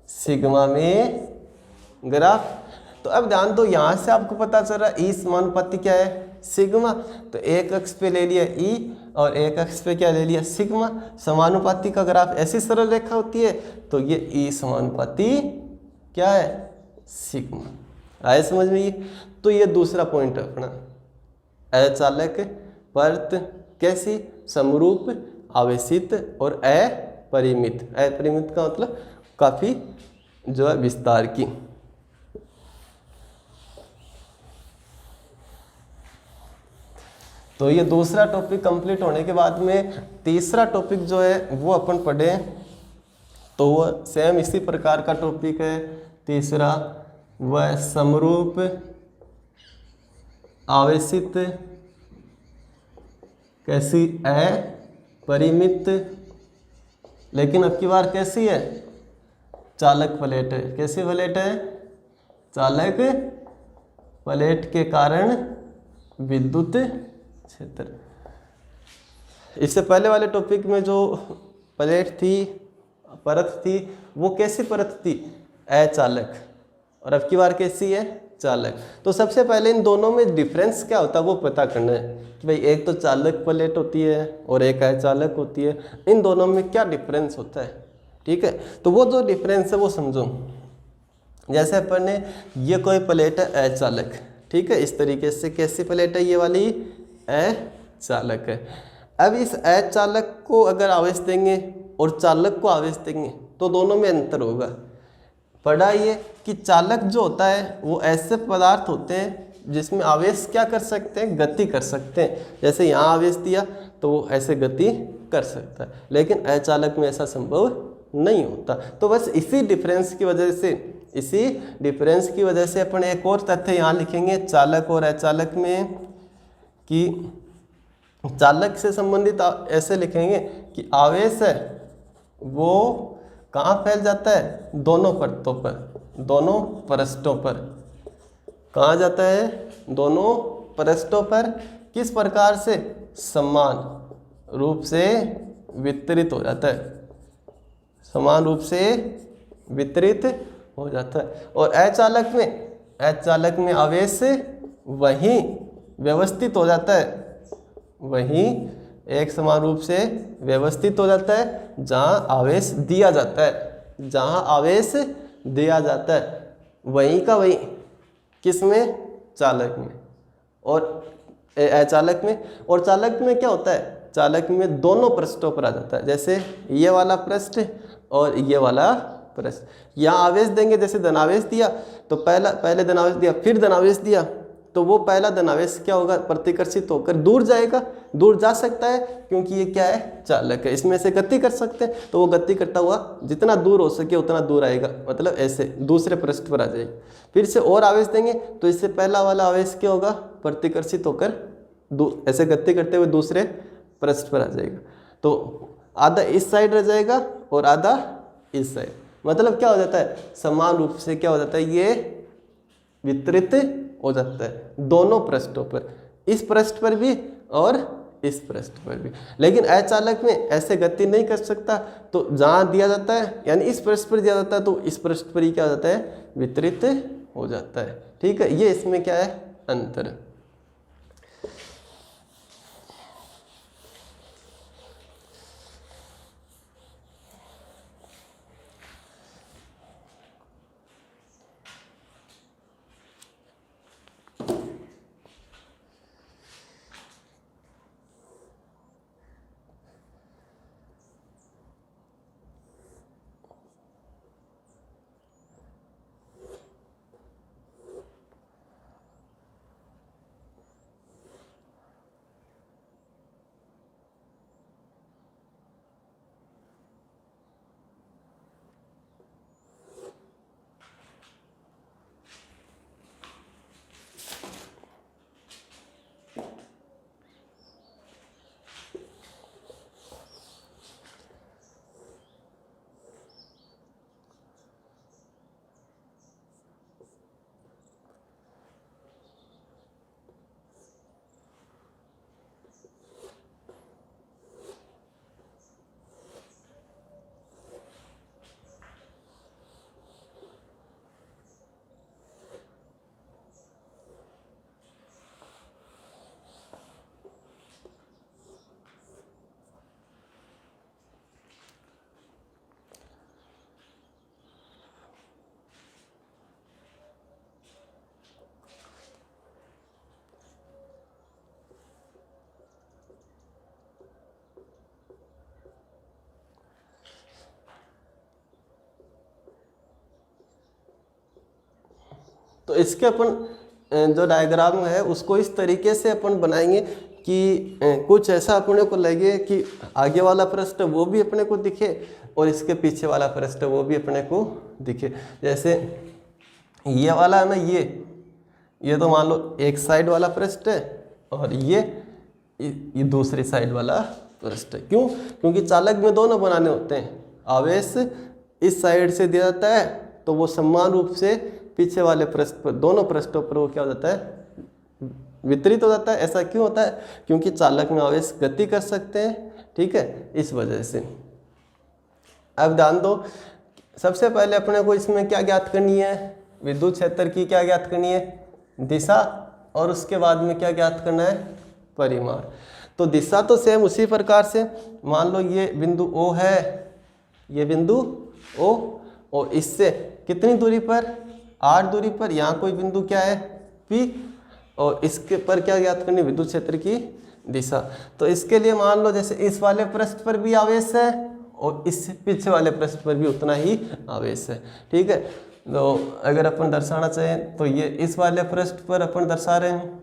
सिग्मा में ग्राफ। तो अब ध्यान दो, यहाँ से आपको पता चल रहा है ई समानुपाती क्या है, सिग्मा। तो एक अक्ष पे ले लिया ई और एक अक्ष पे क्या ले लिया, सिग्मा। समानुपाती का ग्राफ ऐसी सरल रेखा होती है, तो ये ई समानुपाती क्या है, सिग्मा। आए समझ में ये। तो ये दूसरा पॉइंट है अपना, अचालक परत कैसी, समरूप, आवेशित और अपरिमित। अपरिमित का मतलब काफ़ी जो है विस्तार की। तो ये दूसरा टॉपिक कंप्लीट होने के बाद में तीसरा टॉपिक जो है वो अपन पढ़े, तो वो सेम इसी प्रकार का टॉपिक है। तीसरा वह समरूप आवेशित कैसी अपरिमित, लेकिन अब की बार कैसी है, चालक प्लेट है। कैसी प्लेट है, चालक प्लेट के कारण विद्युत क्षेत्र। इससे पहले वाले टॉपिक में जो प्लेट थी, परत थी, वो कैसी परत थी, अचालक, और अब की बार कैसी है, चालक। तो सबसे पहले इन दोनों में डिफरेंस क्या होता है वो पता करना है कि भाई एक तो चालक प्लेट होती है और एक अचालक होती है, इन दोनों में क्या डिफरेंस होता है। ठीक है, तो वो जो डिफरेंस है वो समझो। जैसे अपन ने ये कोई प्लेट है अचालक, ठीक है, इस तरीके से कैसी प्लेट है, ये वाली अचालक है। अब इस अचालक को अगर आवेश देंगे और चालक को आवेश देंगे तो दोनों में अंतर होगा। पढ़ा ये कि चालक जो होता है वो ऐसे पदार्थ होते हैं जिसमें आवेश क्या कर सकते हैं, गति कर सकते हैं। जैसे यहाँ आवेश दिया तो वो ऐसे गति कर सकता है, लेकिन अचालक में ऐसा संभव नहीं होता। तो बस इसी डिफरेंस की वजह से अपन एक और तथ्य यहाँ लिखेंगे चालक और अचालक में, कि चालक से संबंधित ऐसे लिखेंगे कि आवेश है वो कहाँ फैल जाता है, दोनों परतों पर, दोनों पृष्ठों पर। कहाँ जाता है, दोनों पृष्ठों पर। किस प्रकार से, समान रूप से वितरित हो जाता है, समान रूप से वितरित हो जाता है। और अचालक में आवेश वहीं व्यवस्थित हो जाता है, वहीं एक समान रूप से व्यवस्थित हो जाता है जहाँ आवेश दिया जाता है, जहाँ आवेश दिया जाता है वहीं का वहीं, किस में, चालक में और अचालक में। और चालक में क्या होता है, चालक में दोनों पृष्ठों पर आ जाता है। जैसे ये वाला पृष्ठ और ये वाला पृष्ठ, यहाँ आवेश देंगे, जैसे धनावेश दिया तो पहले धनावेश दिया फिर धनावेश दिया, तो वो पहला धनावेश क्या होगा, प्रतिकर्षित होकर दूर जाएगा, दूर जा सकता है क्योंकि ये क्या है, चालक है। इसमें से गति कर सकते हैं तो वो गति करता हुआ जितना दूर हो सके उतना दूर आएगा, मतलब ऐसे दूसरे पृष्ठ पर आ जाएगा। फिर से और आवेश देंगे तो इससे पहला वाला आवेश क्या होगा, प्रतिकर्षित होकर ऐसे गति करते हुए दूसरे पृष्ठ पर आ जाएगा। तो आधा इस साइड रह जाएगा और आधा इस साइड, मतलब क्या हो जाता है, समान रूप से क्या हो जाता है, ये वितरित हो जाता है दोनों पृष्ठों पर, इस पृष्ठ पर भी और इस पृष्ठ पर भी। लेकिन अचालक में ऐसे गति नहीं कर सकता, तो जहाँ दिया जाता है यानी इस पृष्ठ पर दिया जाता है तो इस पृष्ठ पर ही क्या हो जाता है, वितरित हो जाता है। ठीक है, ये इसमें क्या है, अंतर। तो इसके अपन जो डायग्राम है उसको इस तरीके से अपन बनाएंगे कि कुछ ऐसा अपने को लगे कि आगे वाला पृष्ठ वो भी अपने को दिखे और इसके पीछे वाला पृष्ठ वो भी अपने को दिखे। जैसे ये वाला है ना, ये तो मान लो एक साइड वाला पृष्ठ है और ये दूसरी साइड वाला पृष्ठ है। क्यों? क्योंकि चालक में दोनों बनाने होते हैं। आवेश इस साइड से दिया जाता है तो वो समान रूप से पीछे वाले पृष्ठ पर, दोनों पृष्ठों पर वो क्या हो जाता है, वितरित हो जाता है। ऐसा क्यों होता है? क्योंकि चालक में आवेश गति कर सकते हैं, ठीक है, इस वजह से। अब ध्यान दो, सबसे पहले अपने को इसमें क्या ज्ञात करनी है, विद्युत क्षेत्र की क्या ज्ञात करनी है, दिशा, और उसके बाद में क्या ज्ञात करना है, परिमाण। तो दिशा तो सेम उसी प्रकार से, मान लो ये बिंदु O है, ये बिंदु O, और इससे कितनी दूरी पर, 8 दूरी पर यहाँ कोई बिंदु क्या है, P, और इसके पर क्या ज्ञात करनी, विद्युत क्षेत्र की दिशा। तो इसके लिए मान लो जैसे इस वाले पृष्ठ पर भी आवेश है और इस पीछे वाले पृष्ठ पर भी उतना ही आवेश है, ठीक है। तो अगर अपन दर्शाना चाहें तो ये इस वाले पृष्ठ पर अपन दर्शा रहे हैं,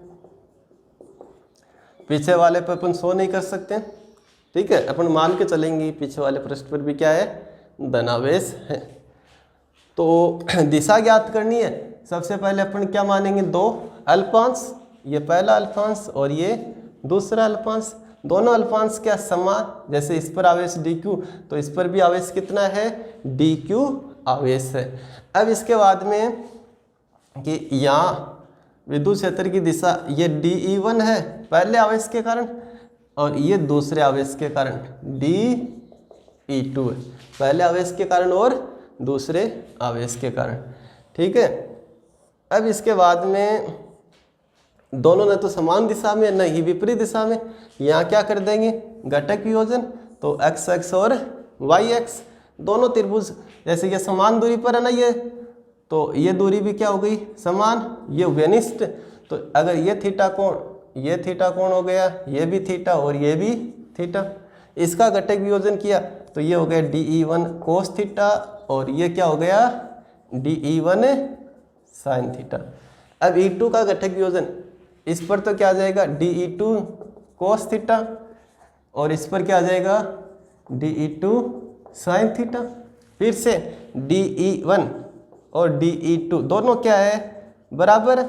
पीछे वाले पर अपन शो नहीं कर सकते, ठीक है। अपन मान के चलेंगे पीछे वाले पृष्ठ पर भी क्या है, धनावेश है। तो दिशा ज्ञात करनी है, सबसे पहले अपन क्या मानेंगे, 2 अल्पांश, ये पहला अल्पांश और ये दूसरा अल्पांश, दोनों अल्पांश क्या समान। जैसे इस पर आवेश dq तो इस पर भी आवेश कितना है, dq आवेश है। अब इसके बाद में कि यहाँ विद्युत क्षेत्र की दिशा, ये dE1 है पहले आवेश के कारण और ये दूसरे आवेश के कारण dE2 है, पहले आवेश के कारण और दूसरे आवेश के कारण, ठीक है। अब इसके बाद में दोनों न तो समान दिशा में न ही विपरीत दिशा में, यहाँ क्या कर देंगे, घटक वियोजन। तो x x और y x दोनों त्रिभुज, जैसे ये समान दूरी पर है ना, ये तो ये दूरी भी क्या हो गई, समान, ये व्यनिष्ठ। तो अगर ये थीटा कोण, ये थीटा कोण हो गया, ये भी थीटा और ये भी थीटा, इसका घटक वियोजन किया तो ये हो गया dE1 cos थीटा और ये क्या हो गया, dE1 sin थीटा। अब E2 का घटक वियोजन, इस पर तो क्या आ जाएगा, dE2 cos थीटा और इस पर क्या आ जाएगा, dE2 sin थीटा। फिर से dE1 और dE2 दोनों क्या है, बराबर।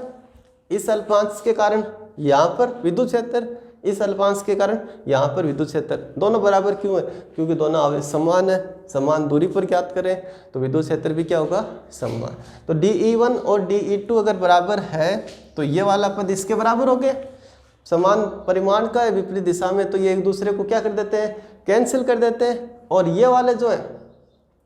इस अल्पांश के कारण यहाँ पर विद्युत क्षेत्र, इस अल्पांश के कारण यहाँ पर विद्युत क्षेत्र, दोनों बराबर क्यों है, क्योंकि दोनों आवेश समान है। समान दूरी पर ज्ञात करें तो विद्युत क्षेत्र भी क्या होगा, समान। तो dE1 और dE2 अगर बराबर है तो ये वाला पद इसके बराबर हो गए, समान परिमाण का है, विपरीत दिशा में तो ये एक दूसरे को क्या कर देते हैं, कैंसिल कर देते हैं। और ये वाले जो है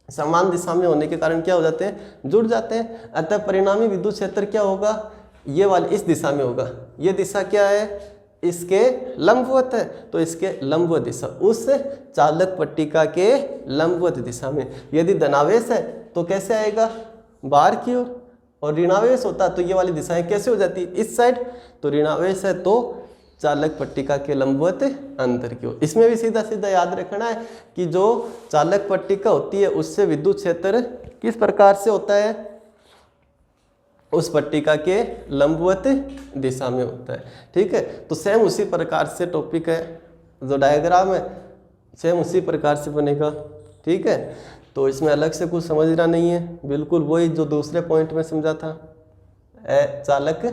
समान दिशा में होने के कारण क्या हो जाते हैं, जुड़ जाते हैं। अतः परिणामी विद्युत क्षेत्र क्या होगा, ये वाले इस दिशा में होगा। ये दिशा क्या है, इसके लंबवत है, तो इसके लंबवत दिशा, उस चालक पट्टिका के लंबवत दिशा में। यदि धनावेश है तो कैसे आएगा, बाहर की ओर, और ऋणावेश होता तो ये वाली दिशाएं कैसे हो जाती, इस साइड। तो ऋणावेश है तो चालक पट्टिका के लंबवत अंतर की ओर। इसमें भी सीधा सीधा याद रखना है कि जो चालक पट्टिका होती है उससे विद्युत क्षेत्र किस प्रकार से होता है, उस पट्टिका के लंबवत दिशा में होता है, ठीक है। तो सेम उसी प्रकार से टॉपिक है, जो डायग्राम है सेम उसी प्रकार से बनेगा, ठीक है। तो इसमें अलग से कुछ समझना नहीं है, बिल्कुल वही जो दूसरे पॉइंट में समझा था, चालक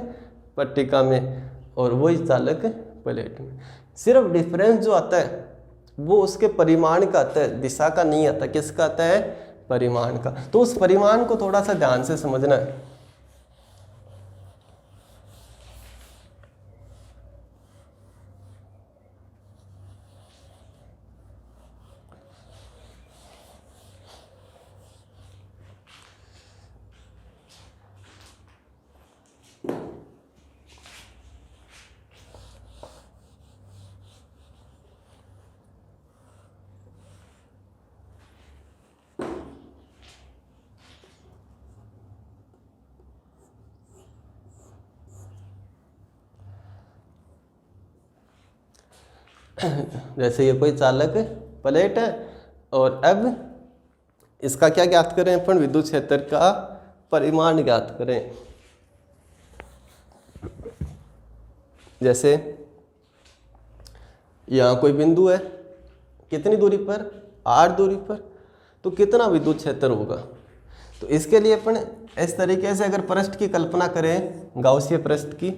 पट्टिका में और वही चालक प्लेट में। सिर्फ डिफरेंस जो आता है वो उसके परिमाण का आता है, दिशा का नहीं आता। किसका आता है, परिमाण का। तो उस परिमाण को थोड़ा सा ध्यान से समझना है। जैसे ये कोई चालक प्लेट है और अब इसका क्या ज्ञात करें अपन, विद्युत क्षेत्र का परिमाण ज्ञात करें। यहाँ कोई बिंदु है, कितनी दूरी पर, r दूरी पर, तो कितना विद्युत क्षेत्र होगा। तो इसके लिए अपन इस तरीके से अगर पृष्ठ की कल्पना करें, गाउसीय पृष्ठ की,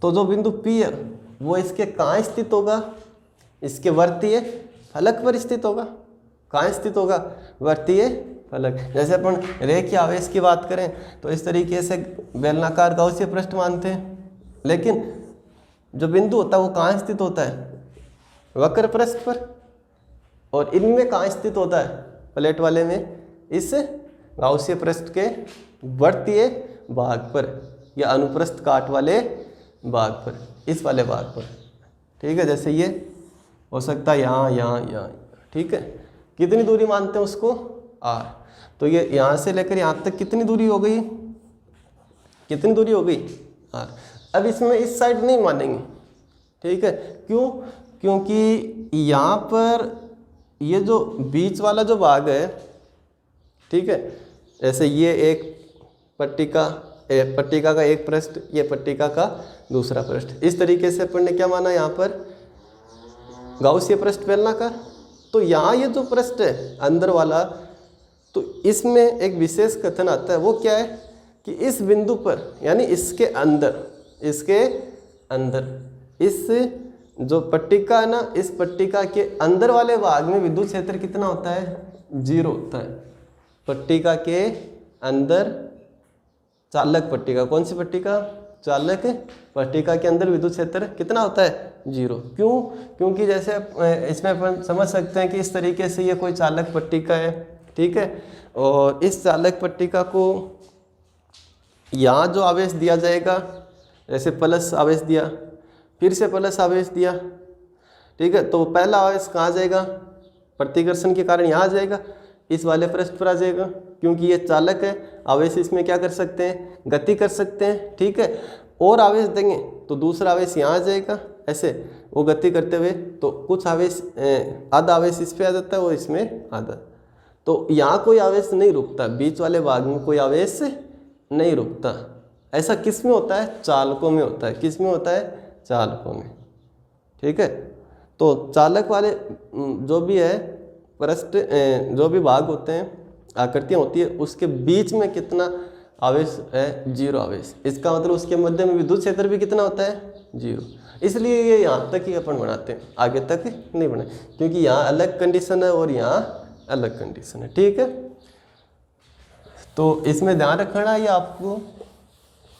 तो जो बिंदु P है वो इसके कहाँ स्थित होगा, इसके वर्तीय फलक पर स्थित होगा। कहाँ स्थित होगा, वर्तीय फलक। जैसे अपन रेखीय आवेश की बात करें तो इस तरीके से बेलनाकार गाउसीय पृष्ठ मानते हैं, लेकिन जो बिंदु होता है वो कहाँ स्थित होता है, वक्र पृष्ठ पर। और इनमें कहाँ स्थित होता है, प्लेट वाले में, इस गाउसीय पृष्ठ के वर्तीय भाग पर या अनुप्रस्थ काट वाले भाग पर, इस वाले भाग पर। ठीक है, जैसे ये हो सकता है यहाँ यहाँ यहाँ, ठीक है। कितनी दूरी मानते हैं उसको, r। तो ये यहाँ से लेकर यहाँ तक कितनी दूरी हो गई, कितनी दूरी हो गई, r। अब इसमें इस साइड नहीं मानेंगे, ठीक है। क्यों, क्योंकि यहाँ पर ये जो बीच वाला जो भाग है, ठीक है, जैसे ये एक पट्टिका का एक पृष्ठ, ये पट्टिका का दूसरा पृष्ठ, इस तरीके से अपन ने क्या माना यहाँ पर, गाउसीय पृष्ठ बेलनाकार। तो यहाँ ये जो पृष्ठ है अंदर वाला, तो इसमें एक विशेष कथन आता है, वो क्या है कि इस बिंदु पर, यानी इसके अंदर, इसके अंदर, इस जो पट्टिका है ना, इस पट्टिका के अंदर वाले भाग में विद्युत क्षेत्र कितना होता है, 0 होता है। पट्टिका के अंदर, चालक पट्टिका, कौन सी पट्टिका, चालक पट्टिका के अंदर विद्युत क्षेत्र कितना होता है, 0। क्यों, क्योंकि जैसे इसमें अपन समझ सकते हैं कि इस तरीके से ये कोई चालक पट्टिका है, ठीक है, और इस चालक पट्टिका को यहाँ जो आवेश दिया जाएगा, जैसे प्लस आवेश दिया, फिर से प्लस आवेश दिया, ठीक है, तो पहला आवेश कहाँ जाएगा, प्रतिकर्षण के कारण यहाँ आ जाएगा, इस वाले पृष्ठ पर आ जाएगा, क्योंकि ये चालक है। आवेश इसमें क्या कर सकते हैं, गति कर सकते हैं, ठीक है। और आवेश देंगे तो दूसरा आवेश यहाँ आ जाएगा, ऐसे वो गति करते हुए, तो कुछ आवेश, आधा आवेश इस पे आ जाता है और इसमें आधा। तो यहाँ कोई आवेश नहीं रुकता, बीच वाले भाग में कोई आवेश नहीं रुकता। ऐसा किस में होता है, चालकों में होता है। किस में होता है, चालकों में, ठीक है। तो चालक वाले जो भी है पृष्ठ, जो भी भाग होते हैं, आकृतियाँ होती है, उसके बीच में कितना आवेश है, 0 आवेश। इसका मतलब उसके मध्य में विद्युत क्षेत्र भी कितना होता है, 0। इसलिए ये यहाँ तक ही अपन बनाते हैं, आगे तक नहीं बनाए, क्योंकि यहाँ अलग कंडीशन है और यहाँ अलग कंडीशन है, ठीक है। तो इसमें ध्यान रखना है आपको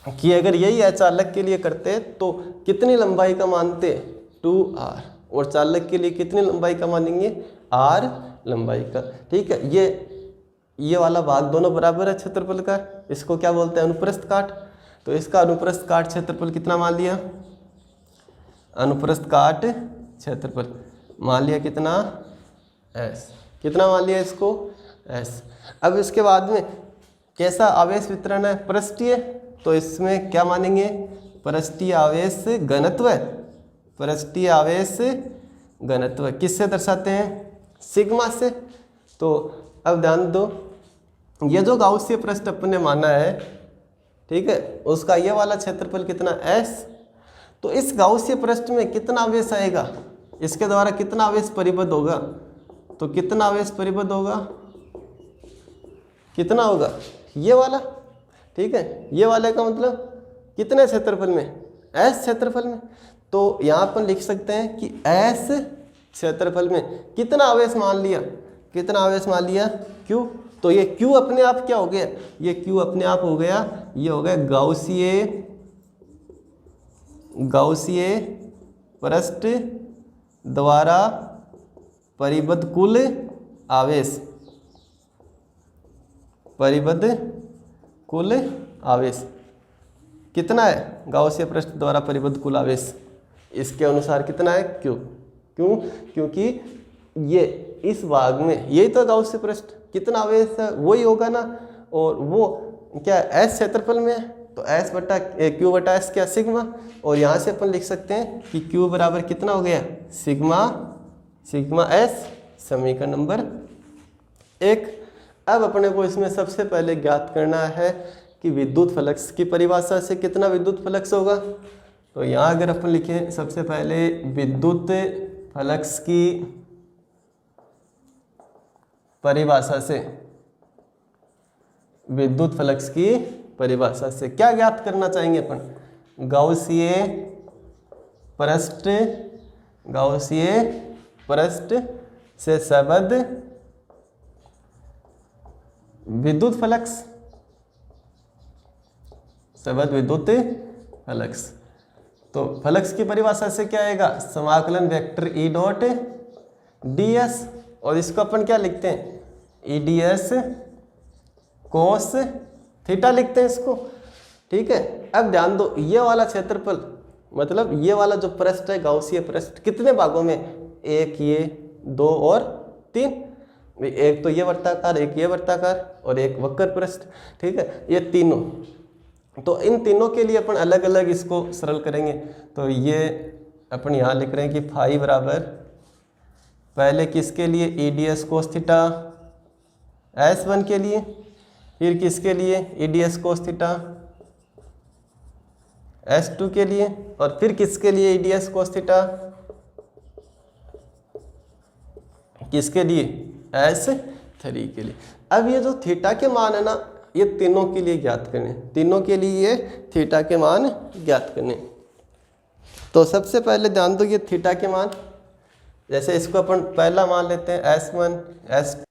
कि अगर यही है चालक के लिए करते तो कितनी लंबाई का मानते, 2r, और चालक के लिए कितनी लंबाई का मानेंगे, r लंबाई का, ठीक है। ये वाला भाग दोनों बराबर है क्षेत्रफल का, इसको क्या बोलते हैं, अनुप्रस्थ काट। तो इसका अनुप्रस्थ काट क्षेत्रफल कितना मान लिया, अनुप्रस्थ काट क्षेत्रफल मान लिया कितना, s। कितना मान लिया इसको, s। अब इसके बाद में कैसा आवेश वितरण है, पृष्ठीय। तो इसमें क्या मानेंगे, पृष्ठीय आवेश घनत्व। पृष्ठीय आवेश घनत्व किससे दर्शाते हैं, सिग्मा से। तो अब ध्यान दो, ये जो गाउसीय पृष्ठ अपन ने माना है, ठीक है, उसका ये वाला क्षेत्रफल कितना, s। तो इस गाउसीय पृष्ठ में कितना आवेश आएगा, इसके द्वारा कितना आवेश परिबद्ध होगा, तो कितना आवेश परिबद्ध होगा, कितना होगा, ये वाला, ठीक है। ये वाले का मतलब कितने क्षेत्रफल में, s क्षेत्रफल में। तो यहाँ पर लिख सकते हैं कि s क्षेत्रफल में कितना आवेश मान लिया, कितना आवेश मान लिया, q। तो ये q अपने आप क्या हो गया, ये q अपने आप हो गया, ये हो गया गाउसीय पृष्ठ द्वारा परिबद्ध कुल आवेश, परिबद्ध कुल आवेश कितना है, गाउसीय पृष्ठ द्वारा परिबद्ध कुल आवेश इसके अनुसार कितना है, q। क्यों, क्योंकि ये इस भाग में यही तो गाउसीय पृष्ठ, कितना आवेश है वही होगा ना, और वो क्या s क्षेत्रफल में है, तो s बटा q बटा s क्या, सिग्मा। और यहाँ से अपन लिख सकते हैं कि q बराबर कितना हो गया, सिग्मा s, समीकरण नंबर 1। अब अपने को इसमें सबसे पहले ज्ञात करना है कि विद्युत फ्लक्स की परिभाषा से कितना विद्युत फ्लक्स होगा। तो यहाँ अगर अपन लिखें सबसे पहले विद्युत फ्लक्स की परिभाषा से, विद्युत फ्लक्स की परिभाषा से क्या ज्ञात करना चाहेंगे अपन? गाउसीय पृष्ठ, गाउसीय पृष्ठ से संबद्ध विद्युत फ्लक्स, संबद्ध विद्युत फ्लक्स। तो फ्लक्स की परिभाषा से क्या आएगा? समाकलन vector E dot D S, और इसको अपन क्या लिखते हैं? E D S cos theta लिखते हैं इसको। ठीक है, अब ध्यान दो, ये वाला क्षेत्रफल मतलब ये वाला जो पृष्ठ है गाउसीय पृष्ठ, कितने भागों में? एक ये, दो और तीन। एक तो ये वृत्ताकार, एक ये वृत्ताकार और एक वक्र पृष्ठ। ठीक है, ये तीनों, तो इन तीनों के लिए अपन अलग अलग इसको सरल करेंगे। तो ये अपन यहाँ लिख रहे हैं कि फाई बराबर पहले किसके लिए? E D S cos theta S1 के लिए, फिर किसके लिए? E D S cos theta S2 के लिए, और फिर किसके लिए? E D S cos theta किसके लिए? S3 के लिए। अब ये जो थीटा के मान है ना, ये तीनों के लिए ज्ञात करने, तीनों के लिए ये थीटा के मान ज्ञात करने। तो सबसे पहले ध्यान दो, ये थीटा के मान, जैसे इसको अपन पहला मान लेते हैं S1, S2